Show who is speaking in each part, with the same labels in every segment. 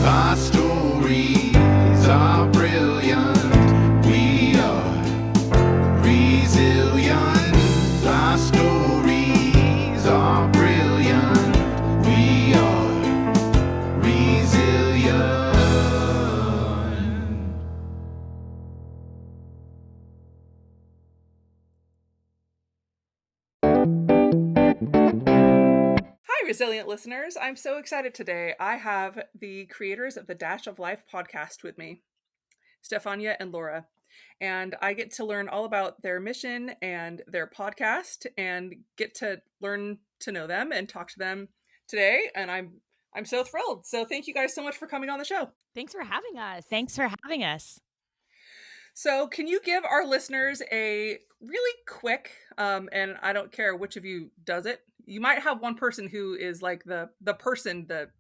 Speaker 1: Our stories are brilliant. We are resilient. Our stories are brilliant. We are resilient.
Speaker 2: Hi, resilient listeners. I'm so excited today. I have the creators of the Dash of Life podcast with me, Stefania and Laura. And I get to learn all about their mission and their podcast and get to learn to know them and talk to them today. And I'm so thrilled. So thank you guys so much for coming on the show.
Speaker 3: Thanks for having us.
Speaker 4: Thanks for having us.
Speaker 2: So can you give our listeners a really quick, and I don't care which of you does it. You might have one person who is like the person that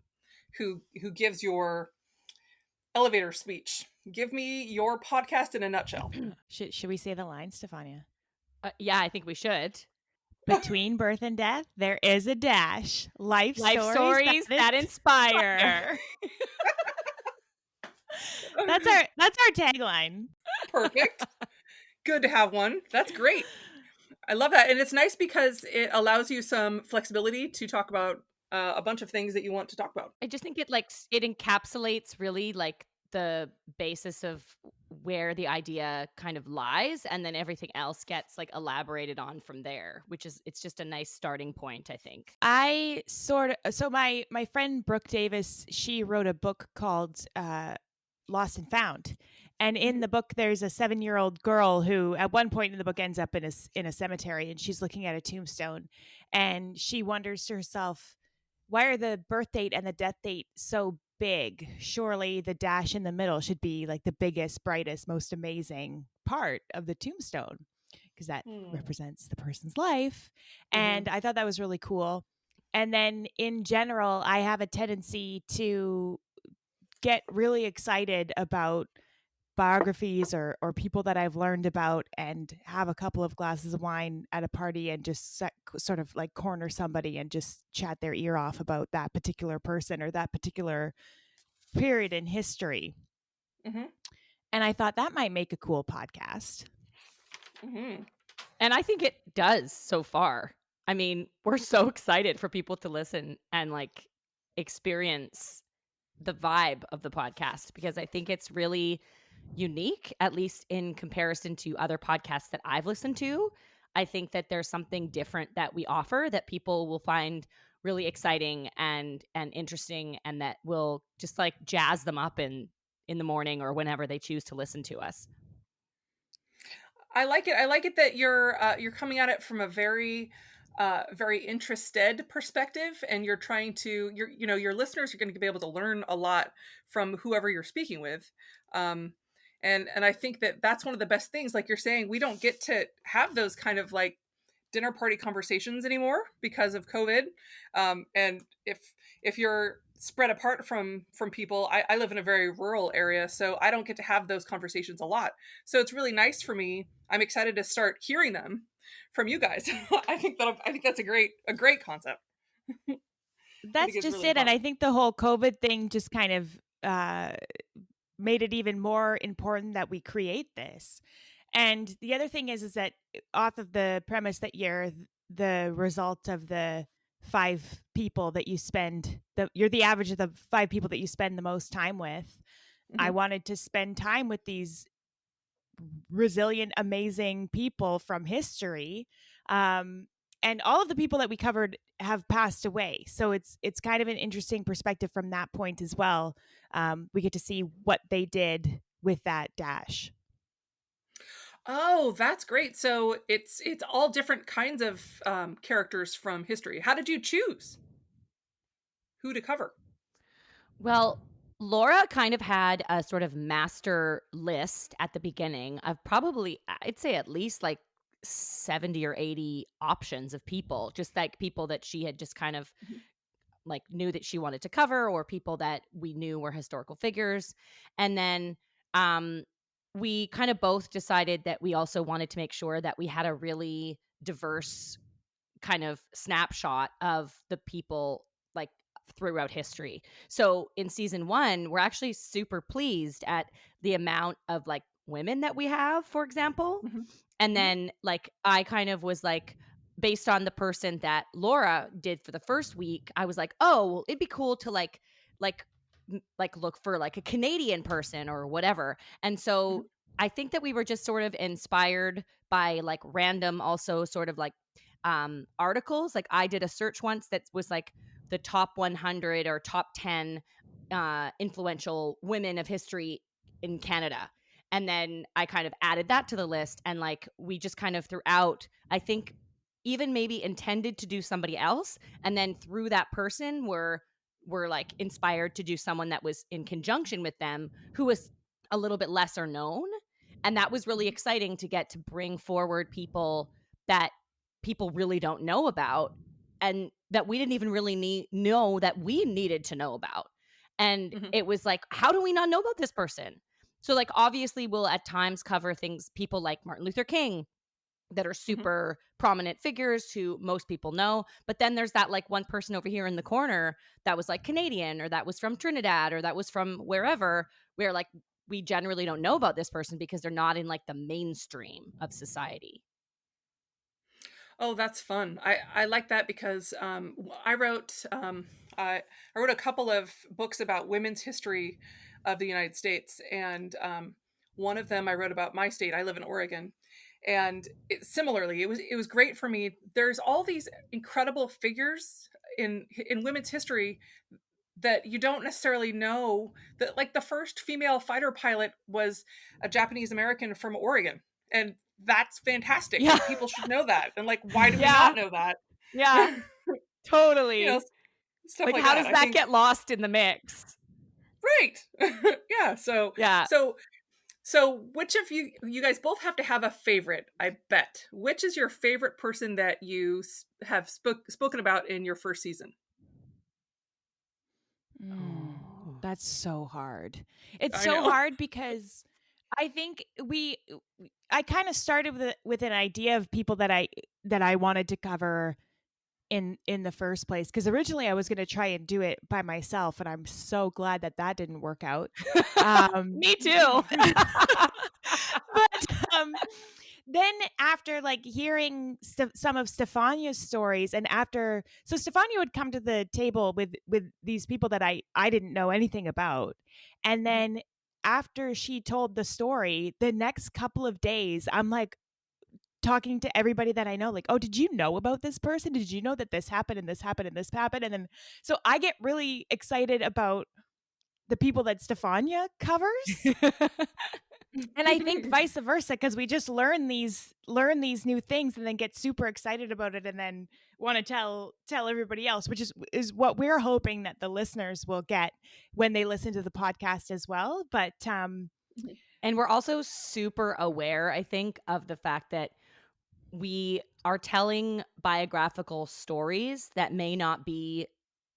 Speaker 2: who gives your elevator speech. Give me your podcast in a nutshell.
Speaker 4: Should we say the line, Stefania?
Speaker 3: Yeah, I think we should.
Speaker 4: Between birth and death, there is a dash. Life
Speaker 3: stories that inspire.
Speaker 4: That's our tagline.
Speaker 2: Perfect. Good to have one. That's great. I love that. And it's nice because it allows you some flexibility to talk about a bunch of things that you want to talk about.
Speaker 3: I just think it encapsulates really like the basis of where the idea kind of lies, and then everything else gets like elaborated on from there, it's just a nice starting point, I think.
Speaker 4: So my friend Brooke Davis, she wrote a book called Lost and Found. And in the book, there's a 7-year-old girl who at one point in the book ends up in a cemetery, and she's looking at a tombstone, and she wonders to herself, why are the birth date and the death date so big? Surely the dash in the middle should be like the biggest, brightest, most amazing part of the tombstone, because that represents the person's life. And I thought that was really cool. And then in general, I have a tendency to get really excited about biographies or people that I've learned about, and have a couple of glasses of wine at a party and just sort of like corner somebody and just chat their ear off about that particular person or that particular period in history. And I thought that might make a cool podcast.
Speaker 3: And I think it does so far. I mean, we're so excited for people to listen and like experience the vibe of the podcast, because I think it's really unique, at least in comparison to other podcasts that I've listened to. I think that there's something different that we offer that people will find really exciting and interesting, and that will just like jazz them up in the morning or whenever they choose to listen to us.
Speaker 2: I like it. I like it that you're coming at it from a very interested perspective, and you're trying to your listeners are going to be able to learn a lot from whoever you're speaking with. And I think that that's one of the best things. Like you're saying, we don't get to have those kind of like dinner party conversations anymore because of COVID. And if you're spread apart from people, I live in a very rural area, so I don't get to have those conversations a lot. So it's really nice for me. I'm excited to start hearing them from you guys. I think that's a great concept.
Speaker 4: That's just really it. Fun. And I think the whole COVID thing just kind of made it even more important that we create this. And the other thing is that off of the premise that you're the result of the 5 people that you spend, you're the average of the 5 people that you spend the most time with. I wanted to spend time with these resilient, amazing people from history. And all of the people that we covered have passed away. So it's kind of an interesting perspective from that point as well. We get to see what they did with that dash.
Speaker 2: Oh, that's great. So it's all different kinds of characters from history. How did you choose who to cover?
Speaker 3: Well, Laura kind of had a sort of master list at the beginning of probably, I'd say at least like 70 or 80 options of people, just like people that she had just kind of like knew that she wanted to cover, or people that we knew were historical figures. And then we kind of both decided that we also wanted to make sure that we had a really diverse kind of snapshot of the people, like throughout history. So in season 1, we're actually super pleased at the amount of like women that we have, for example.
Speaker 2: Mhm.
Speaker 3: And then like I kind of was like, based on the person that Laura did for the first week, I was like, oh, well, it'd be cool to like look for like a Canadian person or whatever. And so I think that we were just sort of inspired by like random, also sort of like articles. Like I did a search once that was like the top 100 or top 10 influential women of history in Canada. And then I kind of added that to the list. And like we just kind of throughout, I think even maybe intended to do somebody else. And then through that person, we're like inspired to do someone that was in conjunction with them who was a little bit lesser known. And that was really exciting to get to bring forward people that people really don't know about and that we didn't even really know that we needed to know about. And it was like, how do we not know about this person? So like, obviously we'll at times cover things, people like Martin Luther King, that are super prominent figures who most people know. But then there's that like one person over here in the corner that was like Canadian, or that was from Trinidad, or that was from wherever, where like we generally don't know about this person because they're not in like the mainstream of society.
Speaker 2: Oh, that's fun. I like that because I wrote I wrote a couple of books about women's history of the United States, and one of them I wrote about my state. I live in Oregon, and similarly, it was great for me. There's all these incredible figures in women's history that you don't necessarily know. That like the first female fighter pilot was a Japanese American from Oregon, and that's fantastic.
Speaker 3: Yeah.
Speaker 2: People should know that. And like, why do we not know that?
Speaker 3: Yeah, totally.
Speaker 2: You know, stuff
Speaker 3: like
Speaker 2: like
Speaker 3: how
Speaker 2: that.
Speaker 3: does
Speaker 2: I
Speaker 3: that
Speaker 2: think,
Speaker 3: get lost in the mix?
Speaker 2: right? Yeah. So
Speaker 3: Yeah.
Speaker 2: So which of you guys both have to have a favorite, I bet. Which is your favorite person that you have spoken about in your first season?
Speaker 4: That's so hard. It's
Speaker 2: I
Speaker 4: so
Speaker 2: know.
Speaker 4: hard because I think I kind of started with an idea of people that I wanted to cover in the first place, because originally I was going to try and do it by myself, and I'm so glad that didn't work out.
Speaker 3: Me too.
Speaker 4: But then after like hearing some of Stefania's stories, and so Stefania would come to the table with these people that I didn't know anything about, and then after she told the story, the next couple of days I'm like talking to everybody that I know, like, oh, did you know about this person? Did you know that this happened and this happened and this happened? And then so I get really excited about the people that Stefania covers. And I think vice versa, because we just learn these new things and then get super excited about it, and then want to tell everybody else, which is what we're hoping that the listeners will get when they listen to the podcast as well. But
Speaker 3: and we're also super aware, I think, of the fact that we are telling biographical stories that may not be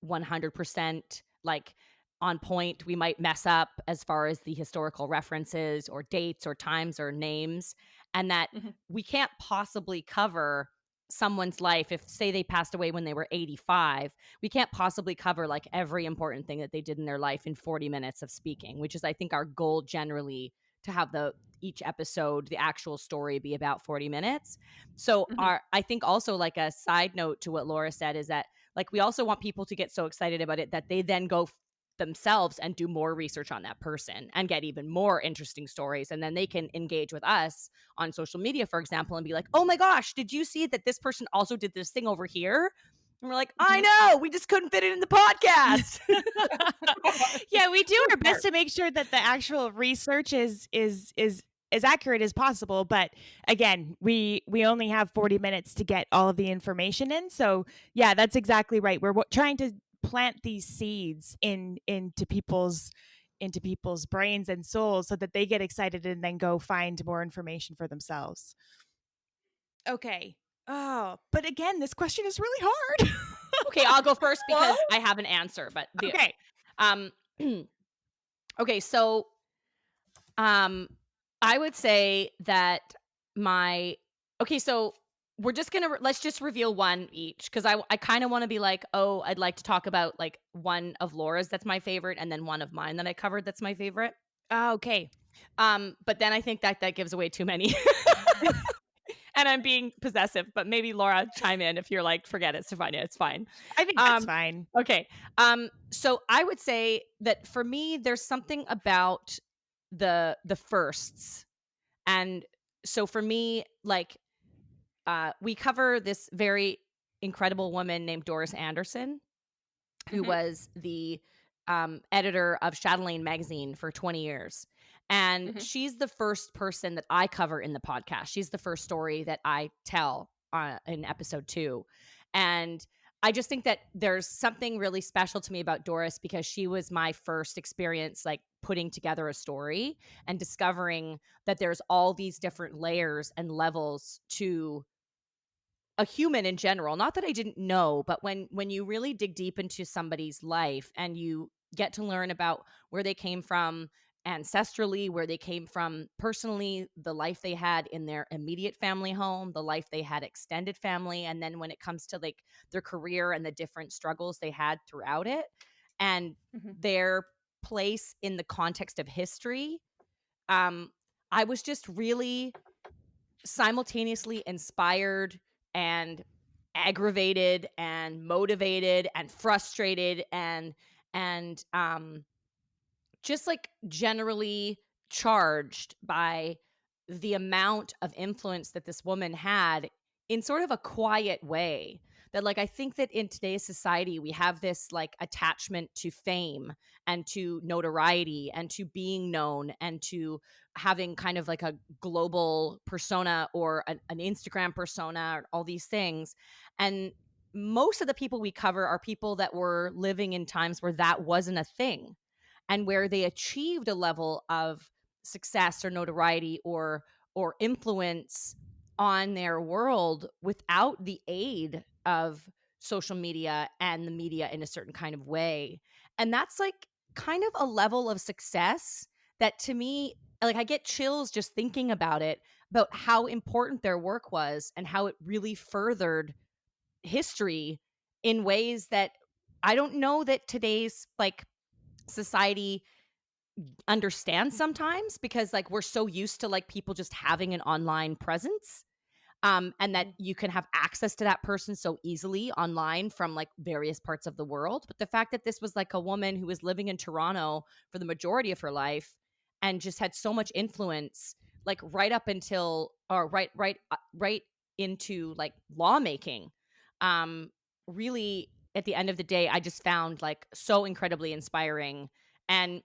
Speaker 3: 100% like on point. We might mess up as far as the historical references or dates or times or names, and that we can't possibly cover someone's life. If say they passed away when they were 85, we can't possibly cover like every important thing that they did in their life in 40 minutes of speaking, which is I think our goal generally, to have each episode, the actual story, be about 40 minutes. So I think also like a side note to what Laura said is that like we also want people to get so excited about it that they then go themselves and do more research on that person and get even more interesting stories. And then they can engage with us on social media, for example, and be like, oh my gosh, did you see that this person also did this thing over here? And we're like, I know, we just couldn't fit it in the podcast.
Speaker 4: Yeah, we do our best to make sure that the actual research is as accurate as possible. But again, we only have 40 minutes to get all of the information in. So yeah, that's exactly right. We're trying to plant these seeds into people's brains and souls so that they get excited and then go find more information for themselves. Okay. Oh, but again, this question is really hard.
Speaker 3: Okay, I'll go first because I have an answer. But
Speaker 4: okay.
Speaker 3: Okay, so I would say that so we're just gonna let's just reveal one each, because I kind of want to be like, oh, I'd like to talk about like one of Laura's that's my favorite, and then one of mine that I covered that's my favorite.
Speaker 4: Okay.
Speaker 3: But then I think that gives away too many. And I'm being possessive, but maybe Laura, chime in if you're like, forget it, Stefania, it's fine.
Speaker 4: I think that's fine.
Speaker 3: Okay. So I would say that for me, there's something about the firsts. And so for me, like, we cover this very incredible woman named Doris Anderson, who was the editor of Chatelaine magazine for 20 years. And she's the first person that I cover in the podcast. She's the first story that I tell in episode 2. And I just think that there's something really special to me about Doris, because she was my first experience like putting together a story and discovering that there's all these different layers and levels to a human in general. Not that I didn't know, but when you really dig deep into somebody's life and you get to learn about where they came from ancestrally, where they came from personally, the life they had in their immediate family home, the life they had extended family, and then when it comes to like their career and the different struggles they had throughout it, and their place in the context of history, I was just really simultaneously inspired and aggravated and motivated and frustrated and just like generally charged by the amount of influence that this woman had in sort of a quiet way. That like, I think that in today's society, we have this like attachment to fame and to notoriety and to being known and to having kind of like a global persona or an Instagram persona or all these things. And most of the people we cover are people that were living in times where that wasn't a thing, and where they achieved a level of success or notoriety or influence on their world without the aid of social media and the media in a certain kind of way. And that's like kind of a level of success that to me, like, I get chills just thinking about it, about how important their work was and how it really furthered history in ways that I don't know that today's like society understands sometimes, because like we're so used to like people just having an online presence, and that you can have access to that person so easily online from like various parts of the world. But the fact that this was like a woman who was living in Toronto for the majority of her life and just had so much influence, like right up until or right into like lawmaking, really at the end of the day, I just found like so incredibly inspiring. And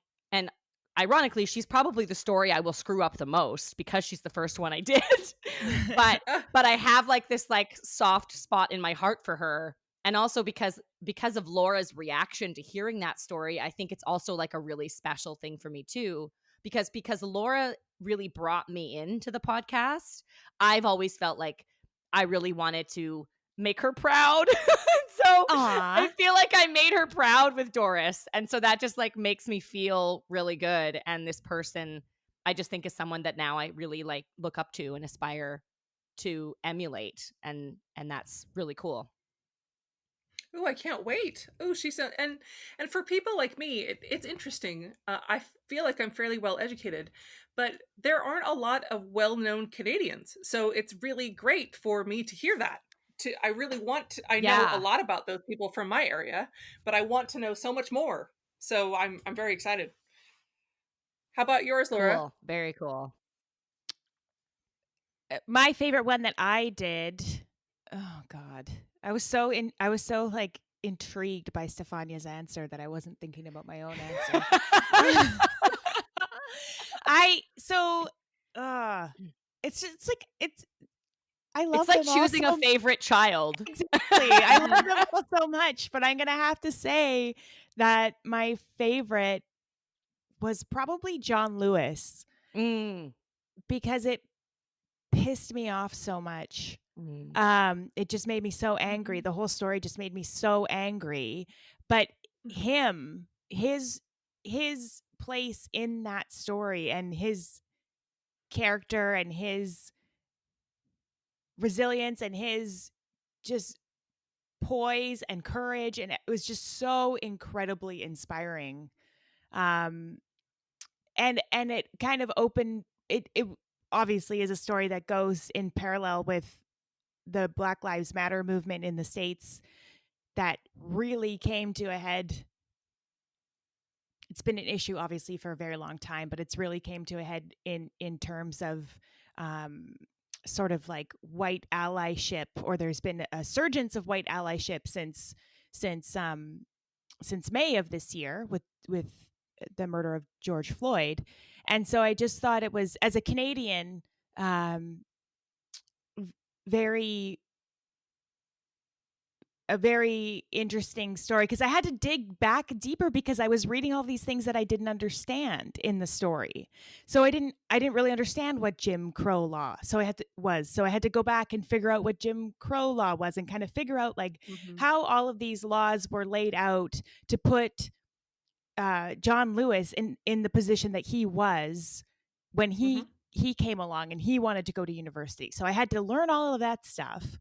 Speaker 3: ironically, she's probably the story I will screw up the most because she's the first one I did. but I have like this like soft spot in my heart for her. And also because of Laura's reaction to hearing that story, I think it's also like a really special thing for me too. Because Laura really brought me into the podcast, I've always felt like I really wanted to make her proud. So I feel like I made her proud with Doris. And so that just like makes me feel really good. And this person, I just think is someone that now I really like look up to and aspire to emulate. And that's really cool.
Speaker 2: Oh, I can't wait. Oh, she's and for people like me, it's interesting. I feel like I'm fairly well educated, but there aren't a lot of well-known Canadians. So it's really great for me to hear that. I really want to, I know a lot about those people from my area, but I want to know so much more. So I'm very excited. How about yours, Laura?
Speaker 3: Cool. Very cool.
Speaker 4: My favorite one that I did. Oh God, I was so like intrigued by Stefania's answer that I wasn't thinking about my own answer. I love
Speaker 3: it's like
Speaker 4: them
Speaker 3: choosing
Speaker 4: all
Speaker 3: a favorite child.
Speaker 4: Exactly. I love them all so much, but I'm gonna have to say that my favorite was probably John Lewis, because it pissed me off so much. It just made me so angry. The whole story just made me so angry. But his place in that story and his character and his resilience and his just poise and courage, and it was just so incredibly inspiring. And it kind of opened it. It obviously is a story that goes in parallel with the Black Lives Matter movement in the States that really came to a head. It's been an issue obviously for a very long time, but it's really came to a head in terms of sort of like white allyship, or there's been a surgence of white allyship since May of this year with the murder of George Floyd. And so I just thought it was, as a Canadian, a very interesting story, because I had to dig back deeper because I was reading all these things that I didn't understand in the story. So I didn't really understand what Jim Crow law so I had to go back and figure out what Jim Crow law was, and kind of figure out like how all of these laws were laid out to put John Lewis in the position that he was when he came along and he wanted to go to university. So I had to learn all of that stuff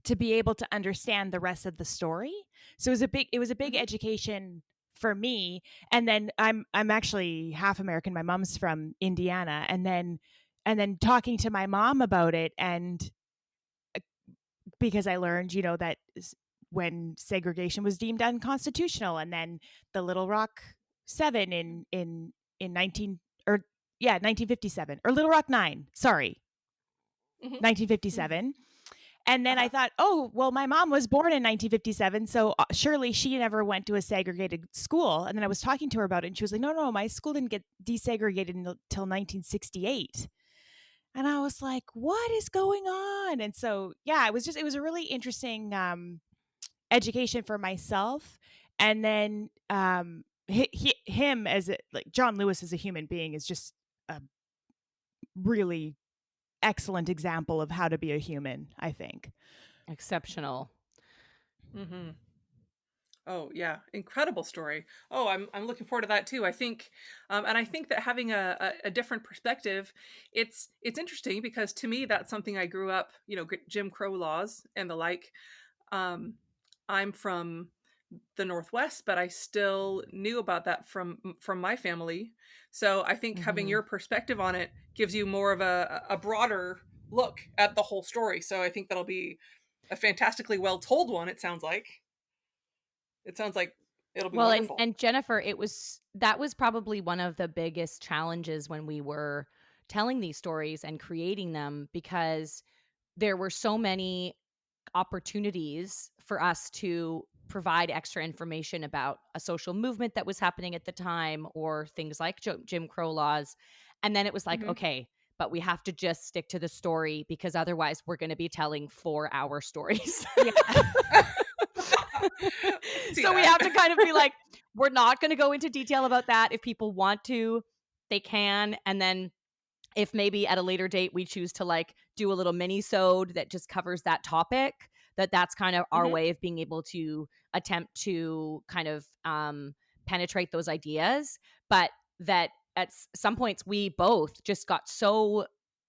Speaker 4: to be able to understand the rest of the story. So it was a big education for me. And then I'm actually half American. My mom's from Indiana, and then talking to my mom about it, and because I learned, that when segregation was deemed unconstitutional, and then the Little Rock 7 in 1957, or Little Rock 9, sorry. 1957. And then I thought, oh, well, my mom was born in 1957, so surely she never went to a segregated school. And then I was talking to her about it, and she was like, no, my school didn't get desegregated until 1968. And I was like, what is going on? And so, yeah, it was a really interesting education for myself. And then him as John Lewis as a human being is just a really excellent example of how to be a human, I think.
Speaker 3: Exceptional.
Speaker 2: Oh yeah, incredible story. Oh, I'm looking forward to that too. I think, and I think that having a different perspective, it's interesting, because to me that's something I grew up, Jim Crow laws and the like. I'm from the Northwest, but I still knew about that from my family. So I think having your perspective on it gives you more of a broader look at the whole story. So I think that'll be a fantastically well told one. It sounds like it'll be wonderful.
Speaker 3: And Jennifer, that was probably one of the biggest challenges when we were telling these stories and creating them, because there were so many opportunities for us to provide extra information about a social movement that was happening at the time, or things like Jim Crow laws. And then it was like, okay, but we have to just stick to the story, because otherwise we're going to be telling 4-hour stories. So we have to kind of be like, we're not going to go into detail about that. If people want to, they can. And then if maybe at a later date we choose to like do a little mini-sode that just covers that topic, that's kind of our way of being able to attempt to kind of penetrate those ideas. But that at some points we both just got so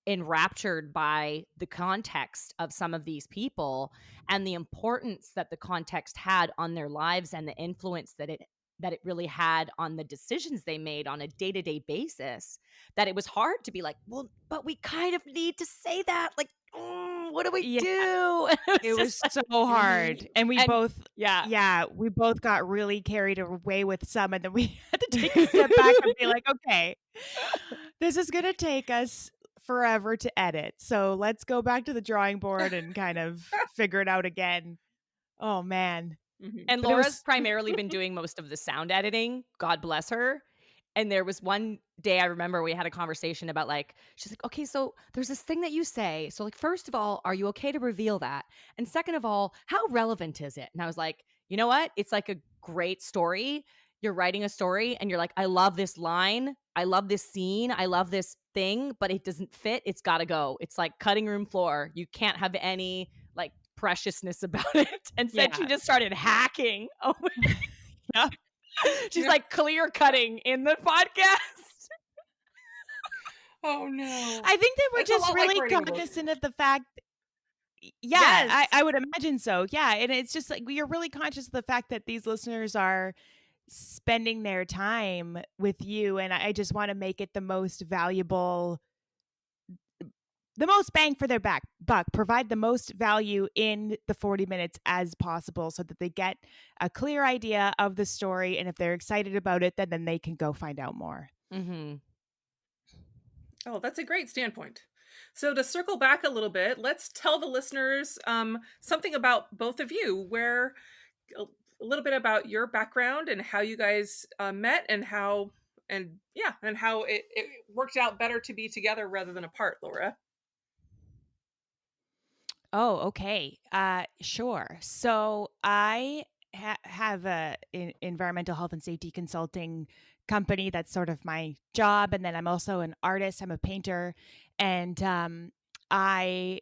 Speaker 3: enraptured by the context of some of these people and the importance that the context had on their lives, and the influence that it really had on the decisions they made on a day-to-day basis, that it was hard to be like, well, but we kind of need to say that. Like, what do we do?
Speaker 4: It was so hard. And we both got really carried away with some, and then we had to take a step back and be like, okay, this is going to take us forever to edit. So let's go back to the drawing board and kind of figure it out again. Oh, man.
Speaker 3: And Laura's primarily been doing most of the sound editing. God bless her. And there was one day I remember we had a conversation about like, she's like, okay, so there's this thing that you say. So like, first of all, are you okay to reveal that? And second of all, how relevant is it? And I was like, you know what? It's like a great story. You're writing a story and you're like, I love this line. I love this scene. I love this thing, but it doesn't fit. It's got to go. It's like cutting room floor. You can't have any like preciousness about it. And said she just started hacking. Oh my God. She's like clear cutting in the podcast.
Speaker 2: Oh no.
Speaker 4: I think they were
Speaker 2: It's a
Speaker 4: just
Speaker 2: lot like
Speaker 4: really
Speaker 2: writing a book.
Speaker 4: cognizant of the fact. Yeah,
Speaker 3: Yes.
Speaker 4: I would imagine so. Yeah, and it's just like we are really conscious of the fact that these listeners are spending their time with you, and I just want to make it the most valuable, the most bang for their buck, provide the most value in the 40 minutes as possible so that they get a clear idea of the story, and if they're excited about it, then they can go find out more.
Speaker 3: Mm-hmm.
Speaker 2: Oh, that's a great standpoint. So to circle back a little bit, let's tell the listeners something about both of you, where a little bit about your background and how you guys met and how it worked out better to be together rather than apart, Laura.
Speaker 4: Oh, okay. Sure. So I have a environmental health and safety consulting company. That's sort of my job, and then I'm also an artist. I'm a painter, and I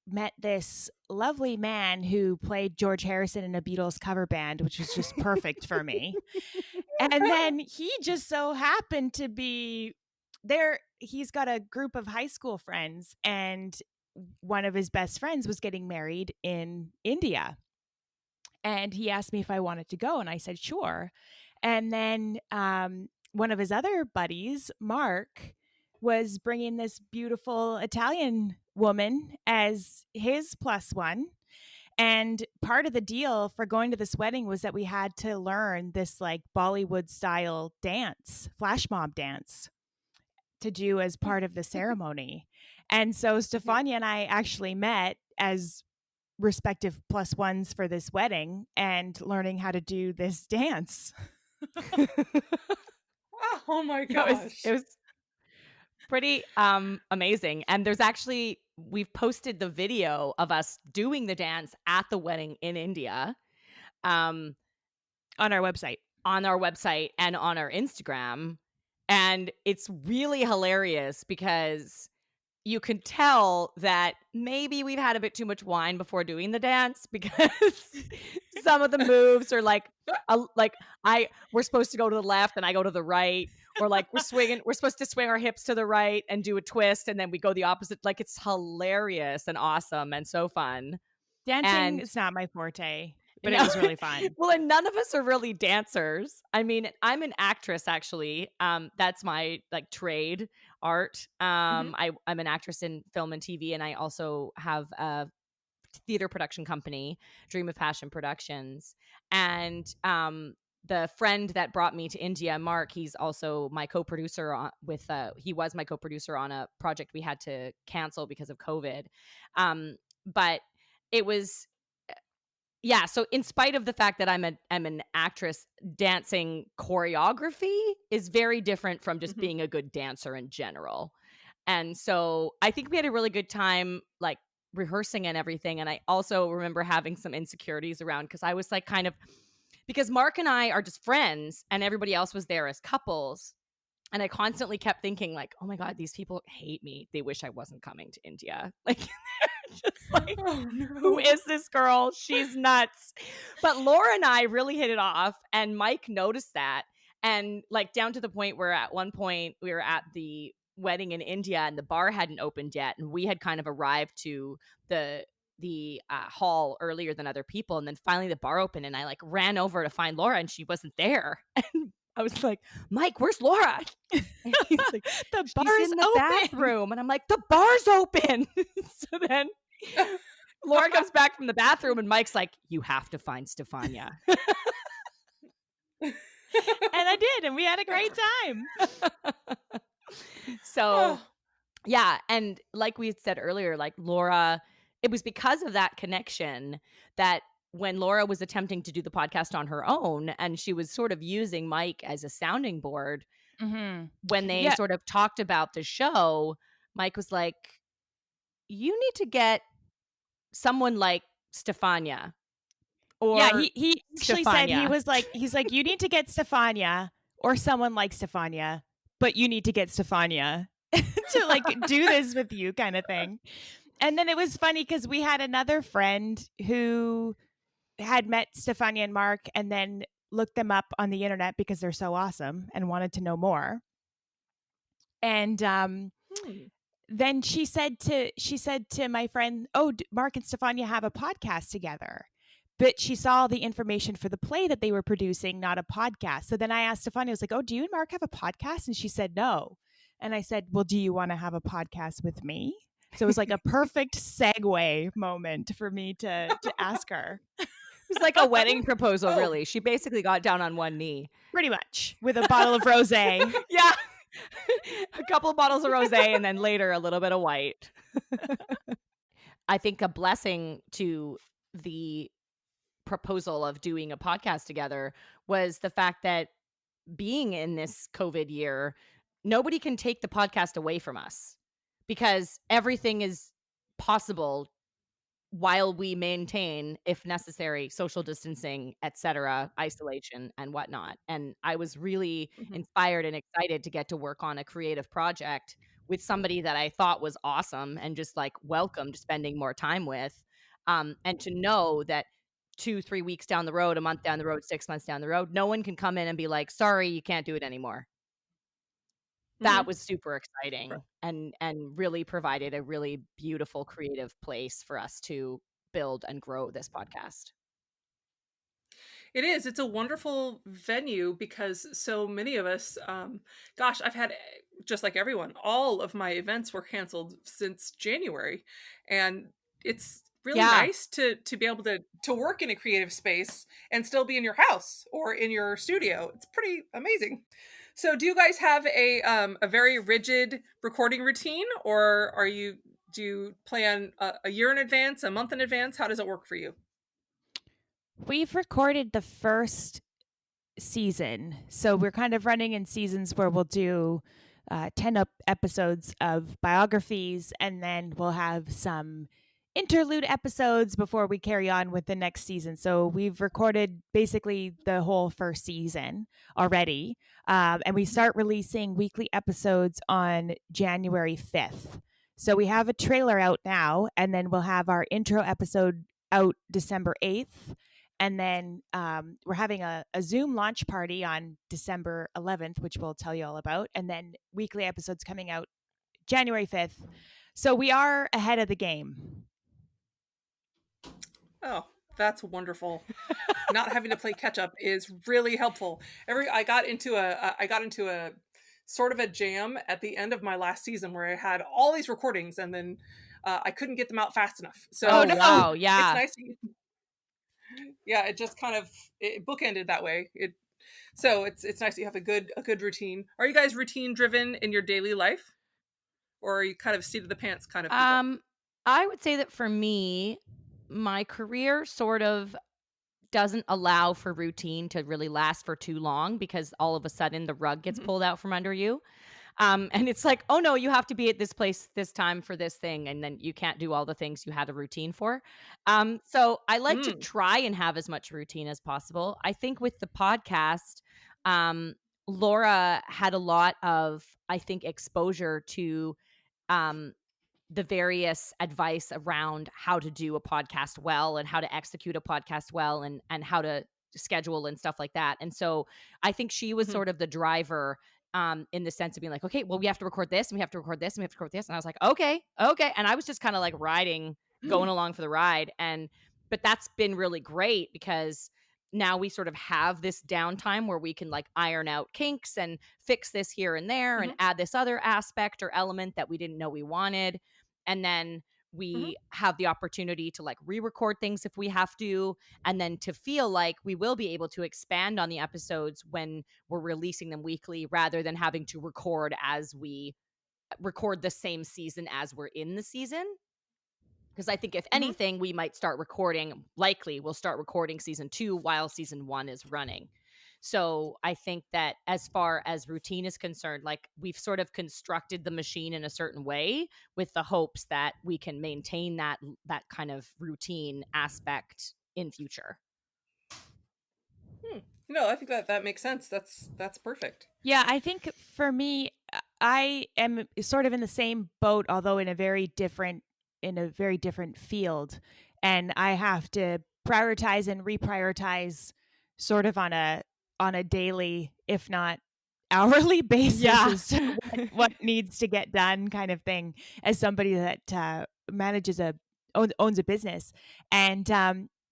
Speaker 4: met this lovely man who played George Harrison in a Beatles cover band, which was just perfect for me. And then he just so happened to be there. He's got a group of high school friends, and one of his best friends was getting married in India. And he asked me if I wanted to go, and I said, sure. And then one of his other buddies, Mark, was bringing this beautiful Italian woman as his plus one. And part of the deal for going to this wedding was that we had to learn this like Bollywood style dance, flash mob dance, to do as part of the ceremony. And so Stefania and I actually met as respective plus ones for this wedding and learning how to do this dance.
Speaker 2: Oh my
Speaker 3: It
Speaker 2: gosh.
Speaker 3: was pretty amazing. And there's actually, we've posted the video of us doing the dance at the wedding in India
Speaker 4: on our website
Speaker 3: and on our Instagram. And it's really hilarious because you can tell that maybe we've had a bit too much wine before doing the dance, because some of the moves are like we're supposed to go to the left and I go to the right, or like we're supposed to swing our hips to the right and do a twist, and then we go the opposite. Like, it's hilarious and awesome and so fun.
Speaker 4: Dancing is not my forte, but it was really fun.
Speaker 3: Well, and none of us are really dancers. I mean, I'm an actress, actually. That's my like trade, art. I'm an actress in film and TV, and I also have a theater production company, Dream of Passion Productions. And the friend that brought me to India, Mark, he's also my co-producer he was my co-producer on a project we had to cancel because of COVID. But it was, yeah. So in spite of the fact that I'm an actress, dancing choreography is very different from just being a good dancer in general. And so I think we had a really good time, like rehearsing and everything. And I also remember having some insecurities around, because I was like because Mark and I are just friends and everybody else was there as couples. And I constantly kept thinking like, oh my God, these people hate me. They wish I wasn't coming to India. Like, just like, who is this girl? She's nuts. But Laura and I really hit it off, and Mike noticed that. And like down to the point where at one point we were at the wedding in India and the bar hadn't opened yet. And we had kind of arrived to the hall earlier than other people. And then finally the bar opened, and I like ran over to find Laura, and she wasn't there. And I was like, Mike, where's Laura? And he's like,
Speaker 4: the bar's
Speaker 3: in the
Speaker 4: open.
Speaker 3: bathroom. And I'm like, the bar's open. So then Laura comes back from the bathroom, and Mike's like, you have to find Stefania.
Speaker 4: And I did, and we had a great time.
Speaker 3: So yeah. And like we said earlier, like Laura, it was because of that connection that when Laura was attempting to do the podcast on her own, and she was sort of using Mike as a sounding board, when they sort of talked about the show, Mike was like, you need to get someone like Stefania. Or
Speaker 4: yeah, he actually said,
Speaker 3: Stefania.
Speaker 4: he's like, you need to get Stefania or someone like Stefania, but you need to get Stefania to like do this with you, kind of thing. And then it was funny because we had another friend who had met Stefania and Mark and then looked them up on the internet because they're so awesome and wanted to know more. And then she said to my friend, "Oh, Mark and Stefania have a podcast together." But she saw the information for the play that they were producing, not a podcast. So then I asked Stefania, I was like, "Oh, do you and Mark have a podcast?" And she said, "No." And I said, "Well, do you want to have a podcast with me?" So it was like a perfect segue moment for me to ask her.
Speaker 3: It was like a wedding proposal,
Speaker 2: Oh.
Speaker 3: really. She basically got down on one knee.
Speaker 4: Pretty much, with a bottle of rosé.
Speaker 3: Yeah. A couple of bottles of rosé and then later a little bit of white. I think a blessing to the proposal of doing a podcast together was the fact that being in this COVID year, nobody can take the podcast away from us because everything is possible while we maintain, if necessary, social distancing, etc., isolation and whatnot. And I was really inspired and excited to get to work on a creative project with somebody that I thought was awesome and just like welcomed spending more time with. And to know that 2-3 weeks down the road, a month down the road, 6 months down the road, no one can come in and be like, sorry, you can't do it anymore. That was super exciting and really provided a really beautiful creative place for us to build and grow this podcast.
Speaker 2: It is. It's a wonderful venue because so many of us, gosh, I've had, just like everyone, all of my events were canceled since January. And it's really nice to be able to work in a creative space and still be in your house or in your studio. It's pretty amazing. So do you guys have a very rigid recording routine, or do you plan a year in advance, a month in advance? How does it work for you?
Speaker 4: We've recorded the first season. So we're kind of running in seasons where we'll do 10 episodes of biographies, and then we'll have some interlude episodes before we carry on with the next season. So we've recorded basically the whole first season already. And we start releasing weekly episodes on January 5th. So we have a trailer out now, and then we'll have our intro episode out December 8th. And then we're having a Zoom launch party on December 11th, which we'll tell you all about. And then weekly episodes coming out January 5th. So we are ahead of the game.
Speaker 2: Oh, that's wonderful. Not having to play catch up is really helpful. I got into a sort of a jam at the end of my last season where I had all these recordings and then I couldn't get them out fast enough. So
Speaker 3: wow, yeah.
Speaker 2: It's nice. Yeah, it just kind of bookended that way. So it's nice that you have a good routine. Are you guys routine driven in your daily life, or are you kind of seat of the pants kind of people?
Speaker 3: I would say that for me, my career sort of doesn't allow for routine to really last for too long because all of a sudden the rug gets pulled out from under you. And it's like, oh no, you have to be at this place this time for this thing. And then you can't do all the things you had a routine for. So I like to try and have as much routine as possible. I think with the podcast, Laura had a lot of, I think, exposure to the various advice around how to do a podcast well and how to execute a podcast well and how to schedule and stuff like that. And so I think she was sort of the driver in the sense of being like, okay, well, we have to record this and we have to record this and we have to record this. And I was like, okay. And I was just kind of like going along for the ride. But that's been really great because now we sort of have this downtime where we can like iron out kinks and fix this here and there and add this other aspect or element that we didn't know we wanted. And then we have the opportunity to like re-record things if we have to, and then to feel like we will be able to expand on the episodes when we're releasing them weekly rather than having to record as we record the same season as we're in the season. Because I think if anything, we'll start recording season 2 while season 1 is running. So I think that as far as routine is concerned, like we've sort of constructed the machine in a certain way with the hopes that we can maintain that kind of routine aspect in future.
Speaker 2: No, I think that makes sense. That's perfect.
Speaker 4: Yeah, I think for me, I am sort of in the same boat, although in a very different field. And I have to prioritize and reprioritize sort of on a daily, if not hourly basis
Speaker 3: Yeah.
Speaker 4: as to what needs to get done, kind of thing, as somebody that manages owns a business. And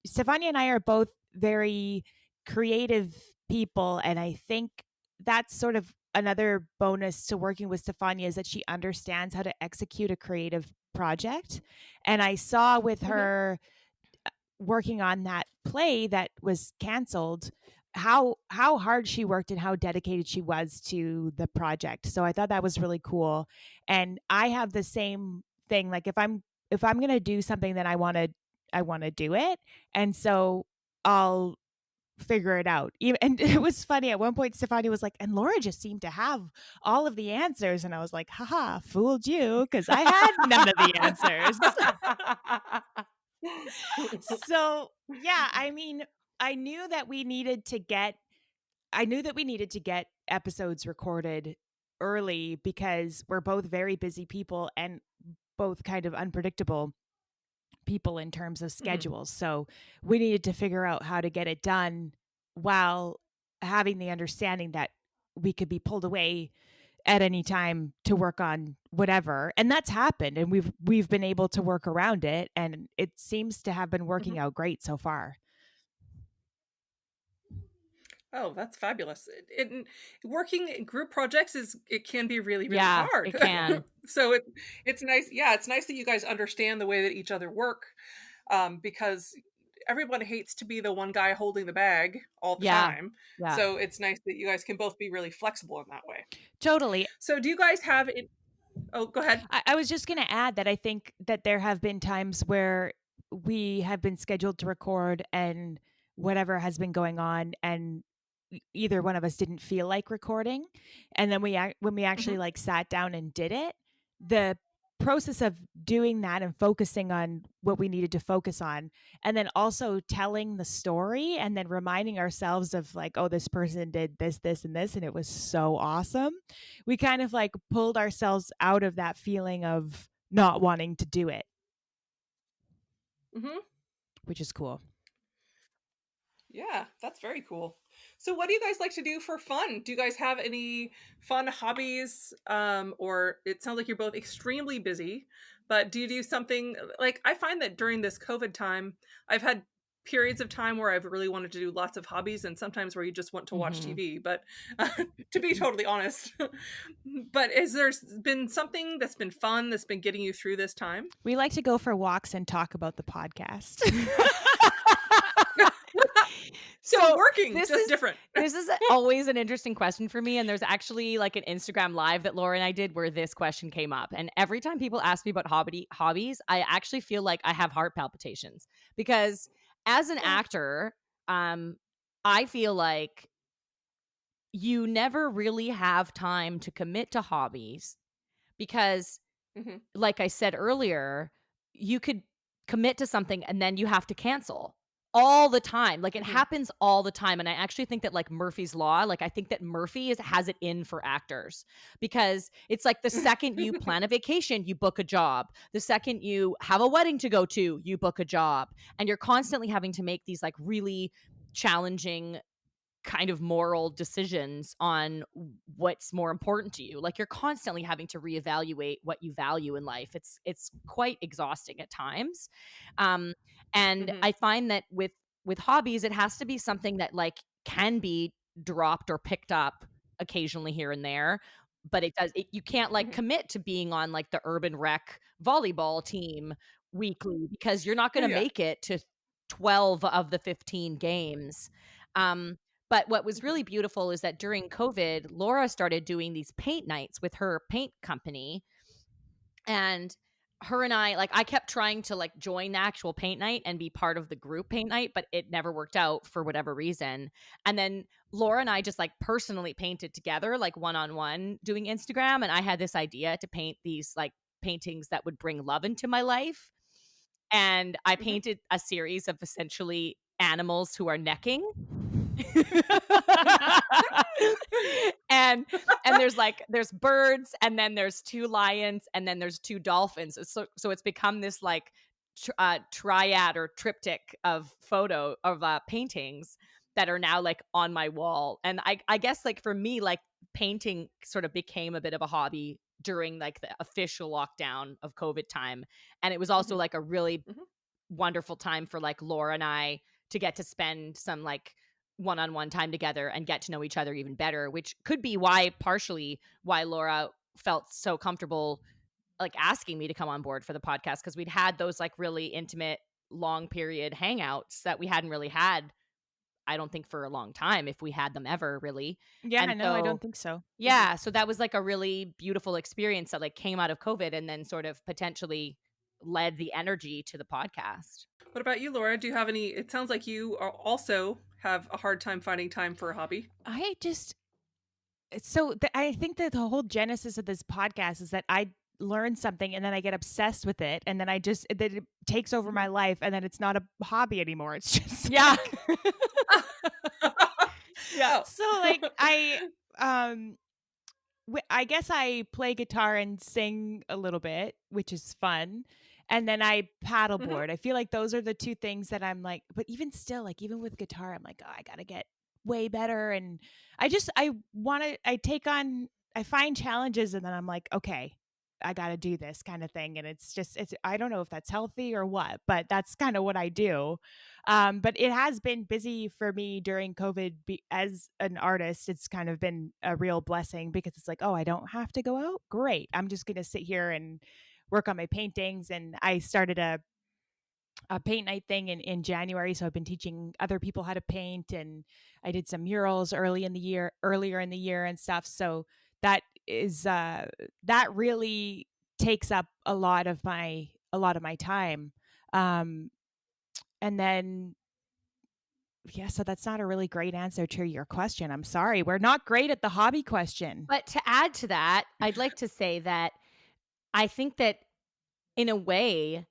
Speaker 4: Stefania and I are both very creative people, and I think that's sort of another bonus to working with Stefania, is that she understands how to execute a creative project. And I saw with her working on that play that was canceled how hard she worked and how dedicated she was to the project. So I thought that was really cool. And I have the same thing. Like if I'm going to do something, then I want to do it. And so I'll figure it out. And it was funny at one point, Stefania was like, and Laura just seemed to have all of the answers. And I was like, haha, fooled you, because I had none of the answers. So yeah, I mean, I knew that we needed to get episodes recorded early, because we're both very busy people and both kind of unpredictable people in terms of schedules. So we needed to figure out how to get it done while having the understanding that we could be pulled away at any time to work on whatever. And that's happened, and we've been able to work around it, and it seems to have been working out great so far.
Speaker 2: Oh, that's fabulous. Working in group projects it can be really, really
Speaker 3: Yeah,
Speaker 2: hard.
Speaker 3: it can.
Speaker 2: So it's nice. Yeah, it's nice that you guys understand the way that each other work, because everyone hates to be the one guy holding the bag all the time.
Speaker 3: Yeah.
Speaker 2: So it's nice that you guys can both be really flexible in that way.
Speaker 4: Totally.
Speaker 2: So do you guys have it? Oh, go ahead.
Speaker 4: I was just going to add that I think that there have been times where we have been scheduled to record, and whatever has been going on, and either one of us didn't feel like recording. And then when we actually like sat down and did it, the process of doing that and focusing on what we needed to focus on, and then also telling the story, and then reminding ourselves of like, oh, this person did this, this, and this, and it was so awesome. We kind of like pulled ourselves out of that feeling of not wanting to do it, which is cool.
Speaker 2: Yeah, that's very cool. So what do you guys like to do for fun? Do you guys have any fun hobbies? Or it sounds like you're both extremely busy, but do you do something like, I find that during this COVID time, I've had periods of time where I've really wanted to do lots of hobbies, and sometimes where you just want to watch TV, but to be totally honest. But is there been something that's been fun that's been getting you through this time?
Speaker 4: We like to go for walks and talk about the podcast.
Speaker 2: So working, just different.
Speaker 3: This is always an interesting question for me. And there's actually like an Instagram live that Laura and I did where this question came up. And every time people ask me about hobbies, I actually feel like I have heart palpitations, because as an actor, I feel like you never really have time to commit to hobbies, because like I said earlier, you could commit to something and then you have to cancel all the time. Like it happens all the time. And I actually think that like Murphy's Law, like I think that Murphy has it in for actors, because it's like the second you plan a vacation, you book a job. The second you have a wedding to go to, you book a job. And you're constantly having to make these like really challenging kind of moral decisions on what's more important to you. Like you're constantly having to reevaluate what you value in life. It's quite exhausting at times. And I find that with hobbies, it has to be something that like can be dropped or picked up occasionally here and there, but you can't like commit to being on like the Urban Rec volleyball team weekly, because you're not going to make it to 12 of the 15 games. But what was really beautiful is that during COVID, Laura started doing these paint nights with her paint company. And her and I, like, I kept trying to like join the actual paint night and be part of the group paint night, but it never worked out for whatever reason. And then Laura and I just like personally painted together, like one-on-one doing Instagram. And I had this idea to paint these like paintings that would bring love into my life. And I painted a series of essentially animals who are necking. and there's birds, and then there's 2 lions, and then there's 2 dolphins. So it's become this like triad or triptych of paintings that are now like on my wall. And I guess like for me, like painting sort of became a bit of a hobby during like the official lockdown of COVID time. And it was also like a really wonderful time for like Laura and I to get to spend some like one-on-one time together and get to know each other even better, which could be partially why Laura felt so comfortable like asking me to come on board for the podcast, because we'd had those like really intimate long period hangouts that we hadn't really had, I don't think, for a long time, if we had them ever really.
Speaker 4: Yeah,
Speaker 3: And
Speaker 4: no, I
Speaker 3: so
Speaker 4: don't think so.
Speaker 3: yeah, so that was like a really beautiful experience that like came out of COVID and then sort of potentially led the energy to the podcast.
Speaker 2: What about you, Laura? Do you have any? It sounds like you are also have a hard time finding time for a hobby.
Speaker 4: I think that the whole genesis of this podcast is that I learn something and then I get obsessed with it, and then it takes over my life, and then it's not a hobby anymore. It's just
Speaker 3: Yeah.
Speaker 2: Yeah.
Speaker 4: So like I guess I play guitar and sing a little bit, which is fun. And then I paddleboard. I feel like those are the two things that I'm like, but even still, like even with guitar, I'm like, oh, I gotta get way better. And I find challenges and then I'm like, okay, I gotta do this kind of thing. And I don't know if that's healthy or what, but that's kind of what I do. But it has been busy for me during COVID as an artist. It's kind of been a real blessing because it's like, oh, I don't have to go out. Great. I'm just going to sit here and work on my paintings. And I started a paint night thing in January. So I've been teaching other people how to paint, and I did some murals earlier in the year and stuff. So that really takes up a lot of my time. And then, yeah, so that's not a really great answer to your question. I'm sorry. We're not great at the hobby question.
Speaker 3: But to add to that, I'd like to say that I think that in a way,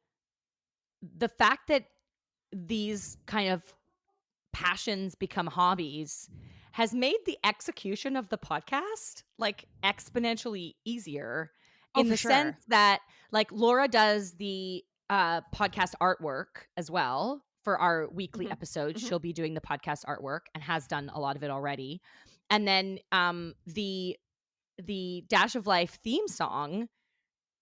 Speaker 3: the fact that these kind of passions become hobbies has made the execution of the podcast like exponentially easier in the sense that like Laura does the podcast artwork as well for our weekly episodes. She'll be doing the podcast artwork and has done a lot of it already. And then the Dash of Life theme song,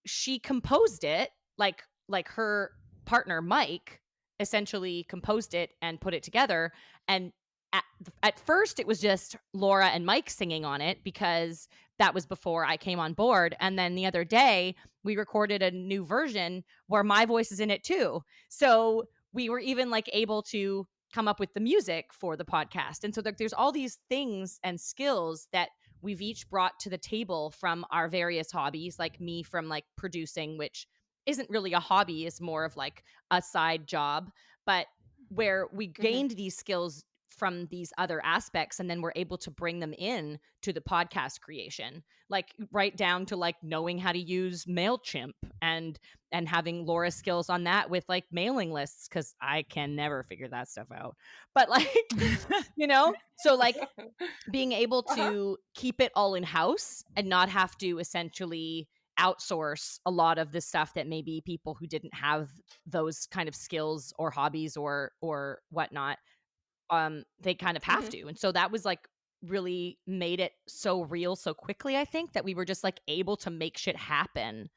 Speaker 3: she composed it, like her partner Mike essentially composed it and put it together. And at first it was just Laura and Mike singing on it because that was before I came on board. And then the other day we recorded a new version where my voice is in it too. So we were even like able to come up with the music for the podcast. And so there's all these things and skills that we've each brought to the table from our various hobbies, like me from like producing, which isn't really a hobby, is more of like a side job, but where we gained these skills from these other aspects, and then we're able to bring them in to the podcast creation, like right down to like knowing how to use MailChimp and having Laura's skills on that with like mailing lists, because I can never figure that stuff out. But like, so like being able to keep it all in house and not have to essentially outsource a lot of the stuff that maybe people who didn't have those kind of skills or hobbies or whatnot, they kind of have to. And so that was like really made it so real so quickly, I think, that we were just like able to make shit happen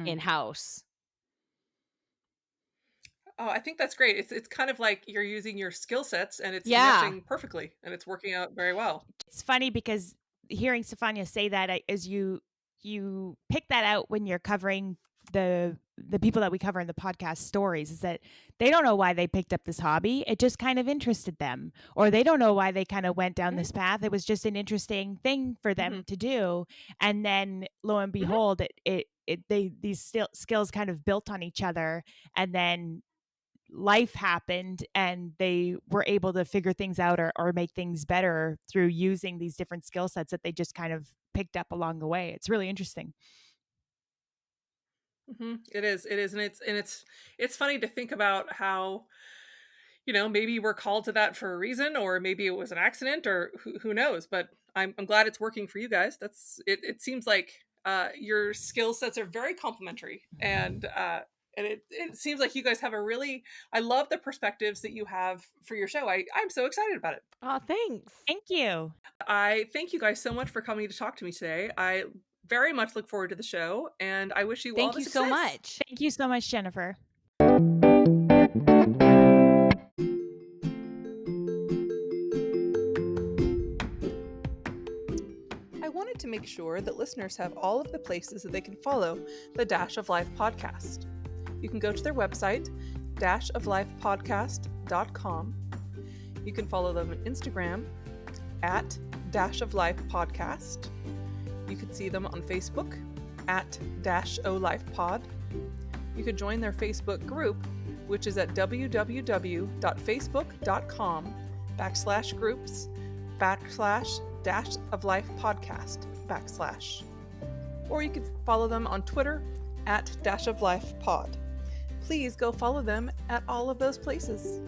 Speaker 3: in house.
Speaker 2: Oh, I think that's great. It's kind of like you're using your skill sets and it's meshing perfectly and it's working out very well.
Speaker 4: It's funny because hearing Stefania say that as you pick that out when you're covering the people that we cover in the podcast stories, is that they don't know why they picked up this hobby. It just kind of interested them, or they don't know why they kind of went down this path. It was just an interesting thing for them to do. And then lo and behold, these skills kind of built on each other, and then life happened and they were able to figure things out or make things better through using these different skill sets that they just kind of picked up along the way. It's really interesting.
Speaker 2: It is. And it's funny to think about how, maybe we're called to that for a reason, or maybe it was an accident, or who knows, but I'm glad it's working for you guys. It seems like your skill sets are very complementary, and And it seems like you guys have I love the perspectives that you have for your show. I'm so excited about it.
Speaker 3: Oh, thanks.
Speaker 4: Thank you.
Speaker 2: I thank you guys so much for coming to talk to me today. I very much look forward to the show, and I wish you all
Speaker 3: Thank
Speaker 2: the
Speaker 3: you so
Speaker 2: success.
Speaker 3: much.
Speaker 4: Thank you so much, Jennifer.
Speaker 2: I wanted to make sure that listeners have all of the places that they can follow the Dash of Life podcast. You can go to their website, dashoflifepodcast.com. You can follow them on Instagram at Dash of Life Podcast. You can see them on Facebook at Dash O Life Pod. You could join their Facebook group, which is at www.facebook.com/groups/Dash of Life Podcast /. Or you could follow them on Twitter at Dash of Life Pod. Please go follow them at all of those places.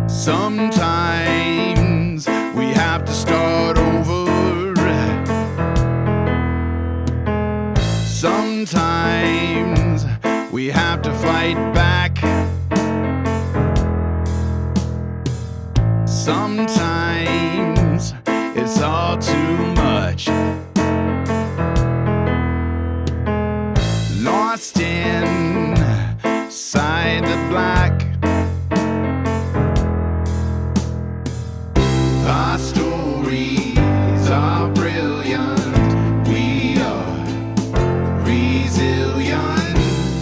Speaker 1: Sometimes we have to start over. Sometimes we have to fight back. Sometimes it's all too much. Lost inside the black. Our stories are brilliant. We are resilient.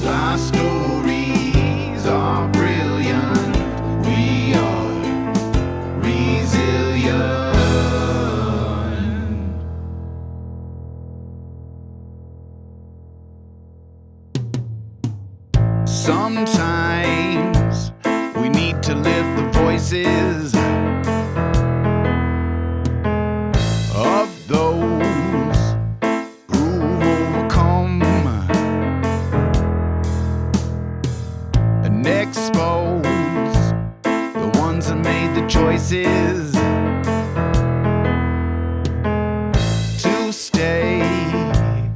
Speaker 1: Our stories are brilliant. We are resilient. Sometimes we need to lift the voices of those who've overcome and expose the ones that made the choices to stay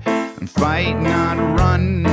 Speaker 1: and fight, not run.